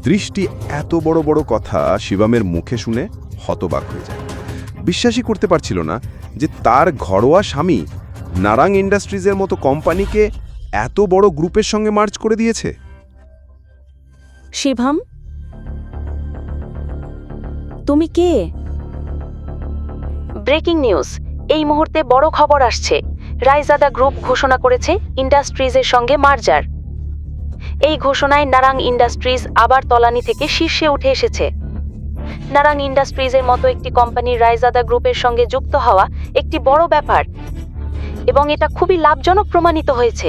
দৃষ্টি এত বড় বড় কথা শিবমের মুখে শুনে হতবাক হয়ে যায়। বিশ্বাসই করতে পারছিল না যে তার ঘরোয়া স্বামী নারাং ইন্ডাস্ট্রিজের মতো কোম্পানিকে এত বড় গ্রুপের সঙ্গে মার্জ করে দিয়েছে। শিবম, তুমি কে? ব্রেকিং নিউজ, এই মুহূর্তে বড় খবর আসছে। রায়জাদা গ্রুপ ঘোষণা করেছে ইন্ডাস্ট্রিজের সঙ্গে মার্জার। এই ঘোষণায় নারাং ইন্ডাস্ট্রিজ আবার তলানি থেকে শীর্ষে উঠে এসেছে। নারাং ইন্ডাস্ট্রিজের মতো একটি কোম্পানি রায়জাদা গ্রুপের সঙ্গে যুক্ত হওয়া একটি বড় ব্যাপার, এবং এটা খুবই লাভজনক প্রমাণিত হয়েছে।